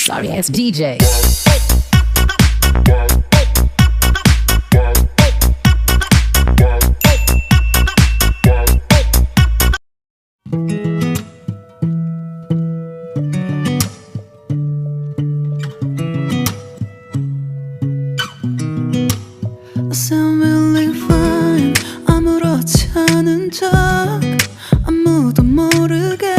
sorry ass DJ. I sound really fine. 아무렇지 않은 척 아무도 모르게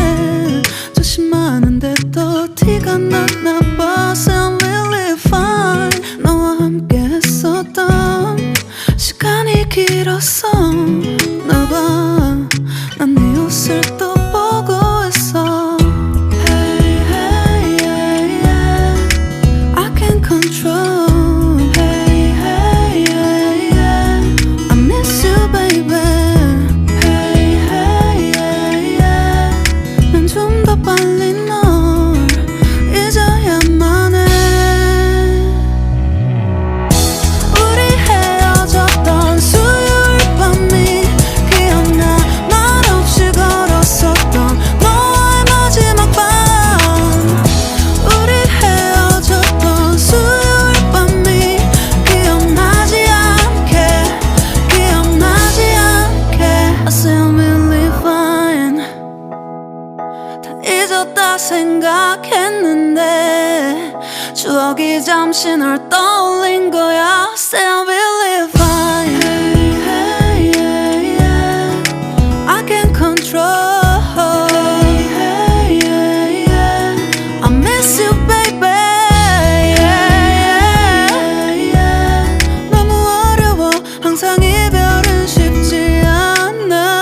조심하는데 또 티가 났나 봐. Sound really fine. 너와 함께 했었던 시간이 길었어 나 봐. 난 네 옷을 또 보고 있어. Hey, hey, yeah, yeah. I can't control. 생각했는데 추억이 잠시 널 떠올린 거야. Still believe fine. Hey, hey, yeah, yeah. I can't control. Hey, hey, yeah, yeah. I miss you, baby. Yeah, yeah, yeah. 너무 어려워. 항상 이별은 쉽지 않아.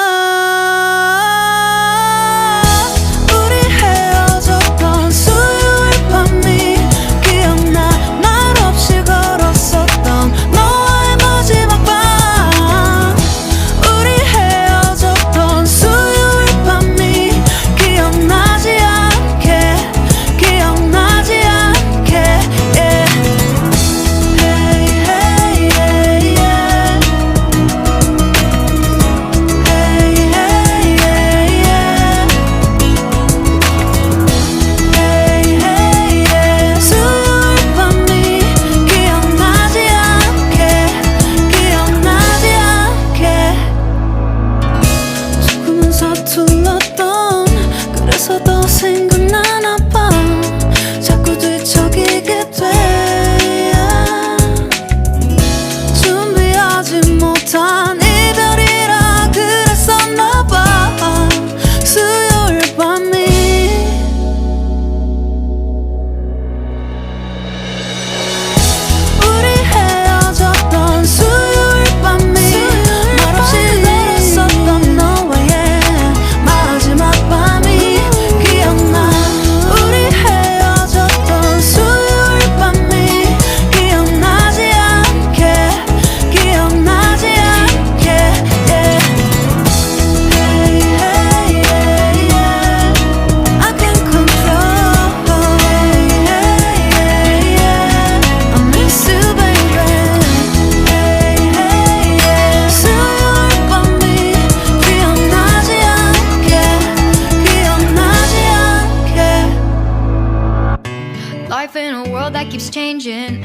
Life in a world that keeps changing.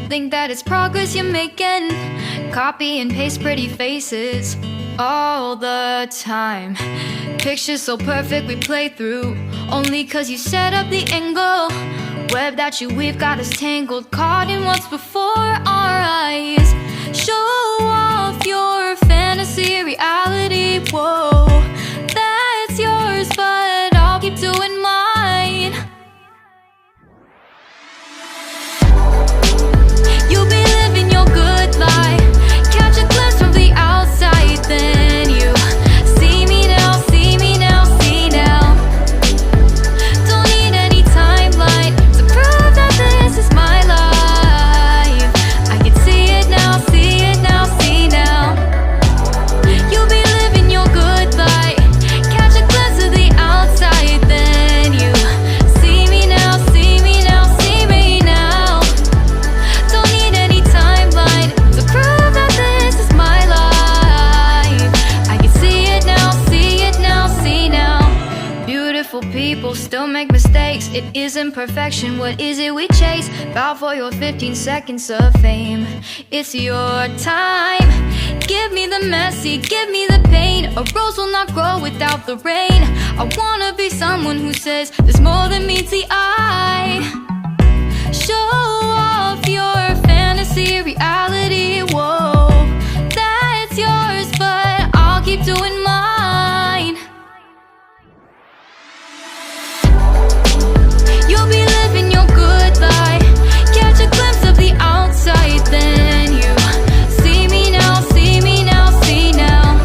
Think that it's progress you're making. Copy and paste pretty faces all the time. Pictures so perfect we play through only cause you set up the angle. Web that you weave got us tangled, caught in what's before our eyes. Show off your fantasy reality. Whoa, that's yours, but I'll keep doing mine. You'll be living your good life. Catch a glimpse from the outside, then you see me now, see me now, see now. Don't need any timeline to prove that this is my life. I can see it now, see it now, see now. You'll be living your good People still make mistakes. It isn't perfection. What is it we chase? Bow for your 15 seconds of fame. It's your time. Give me the messy, give me the pain. A rose will not grow without the rain. I wanna be someone who says there's more than meets the eye. Show off your fantasy, reality, whoa. That's yours, but I'll keep doing mine. You'll be living your good life. Catch a glimpse of the outside, then you see me now, see me now, see now.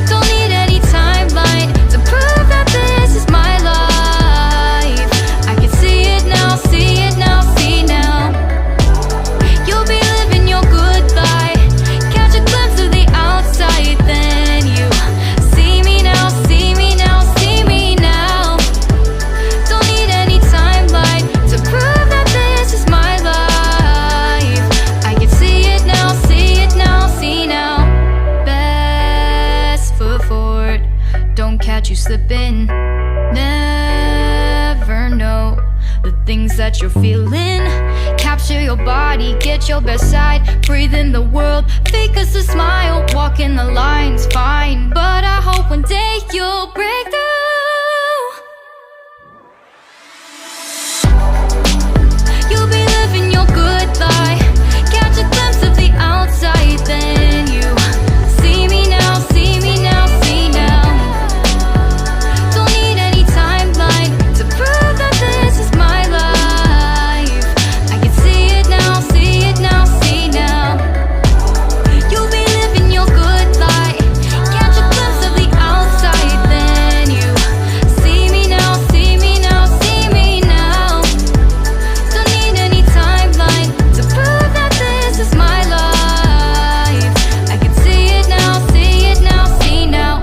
Don't need any timeline to prove that this is my life. I can see it now, see it now, see now. You'll be living your good life. Catch a glimpse of the outside, then you see me now, see me now, see me now. Don't need any timeline to prove that this is my life. I can see it now, see it now, see now. Best foot forward, don't catch you slipping. Never know the things that you're feeling. Capture your body, get your best side. Breathe in the world, fake us a smile. Walk in the lines, fine. But I hope one day you'll break through. You'll be living your good life. Catch a glimpse of the outside, then you see me now, see me now, see now. Don't need any timeline to prove that this is my life. I can see it now, see it now, see now. You'll be living your good life. Catch a glimpse of the outside, then you see me now, see me now, see me now. Don't need any timeline to prove that this is my life. I can see it now, see it now, see now.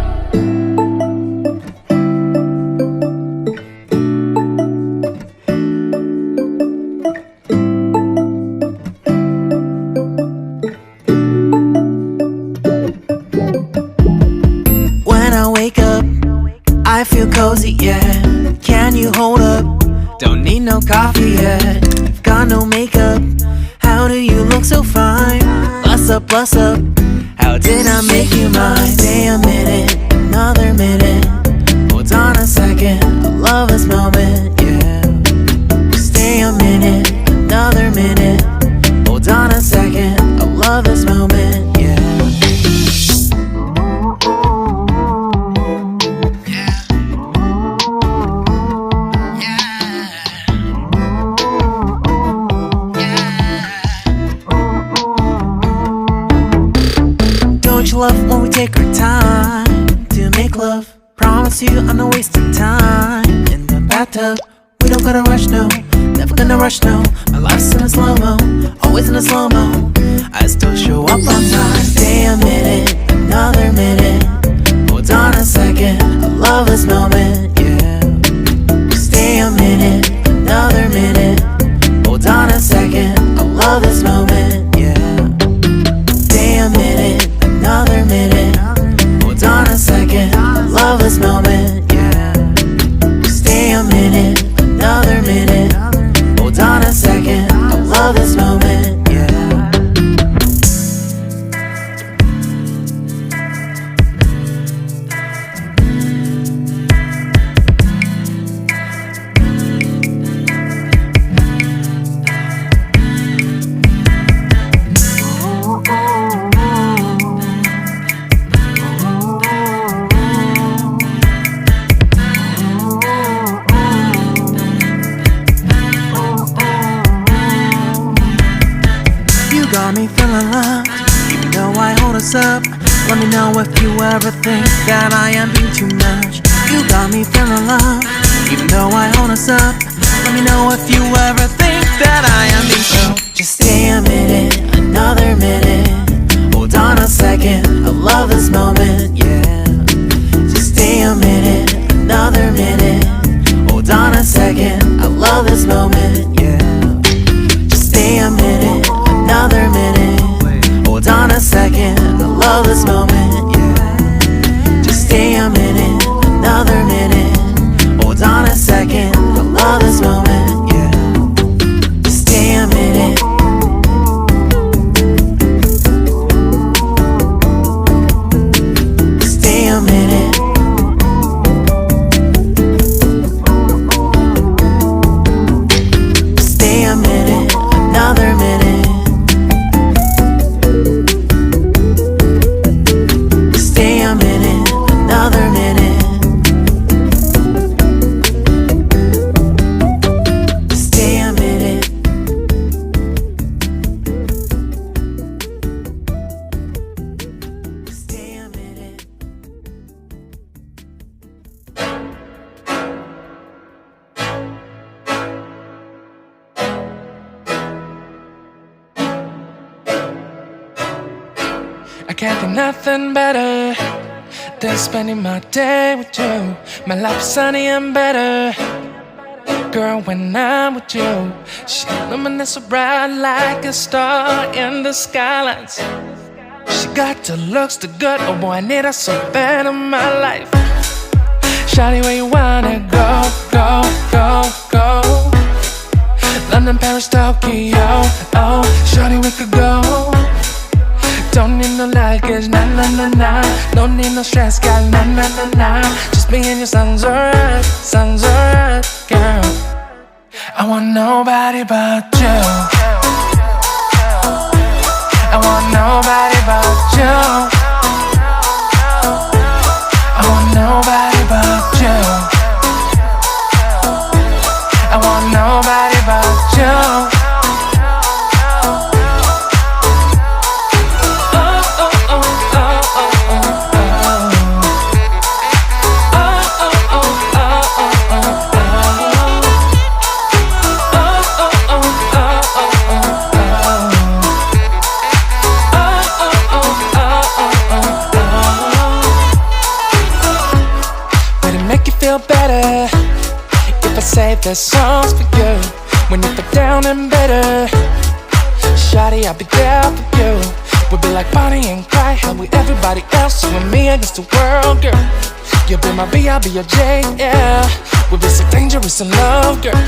When I wake up, I feel cozy, yeah. Can you hold up? Don't need no coffee yet. You've got no makeup. How do you look so fine? Bust up, bust up. How did I make you mine? Stay a minute, another minute. Hold on a second, I love this moment, yeah. Stay a minute, another minute. Hold on a second, I love this moment, yeah. Don't you love when we take our time to make love? Promise you I'm not wasting time in the bathtub. We don't gotta rush, no. Never gonna rush, no. My life's in a slow-mo, always in a slow-mo. I still show up on time. Stay a minute, another minute. Hold on a second, I love this moment, yeah. Stay a minute, another minute. Hold on a second, I love this moment, yeah. Stay a minute, another minute. Hold on a second, I love this moment, yeah. Stay a minute, another minute. Hold on a second, I love this moment, yeah. Got me feeling loved, even though I hold us up. Let me know if you ever think that I am being too much. You got me feeling loved, even though I hold us up. Let me know if you ever think that I am being so. Just stay a minute, another minute. Hold on a second, I love this moment, yeah. Just stay a minute, another minute. Hold on a second, I love this moment, yeah. Just stay a minute, another minute. Hold on a second, I love this moment, yeah. Just stay a minute, another minute. Hold of this moment, yeah. Stay a minute. Stay a minute. Stay a minute, another minute. Stay a minute, another minute. Stay a minute. Stay a minute. I can't think nothing better than spending my day with you. My life is sunny and better, girl, when I'm with you. She illuminates so bright like a star in the skylines. She got the looks, the good, oh boy, I need her so bad in my life. Shawty, where you wanna go, go, go, go? London, Paris, Tokyo, oh, shawty, we could go. Don't need no luggage, nah, nah, nah, nah. Don't need no stress, girl, nah, nah, nah, nah. Just me and you sounds alright, girl. I want nobody but you. I want nobody but you. I want nobody but you. I want nobody but you. Feel better if I say the songs for you. When you feel down and bitter, shawty, I'll be there for you. We'll be like Bonnie and Clyde, how we everybody else, you and me against the world, girl. You'll be my B, I'll be your J, yeah. We'll be so dangerous in love, girl.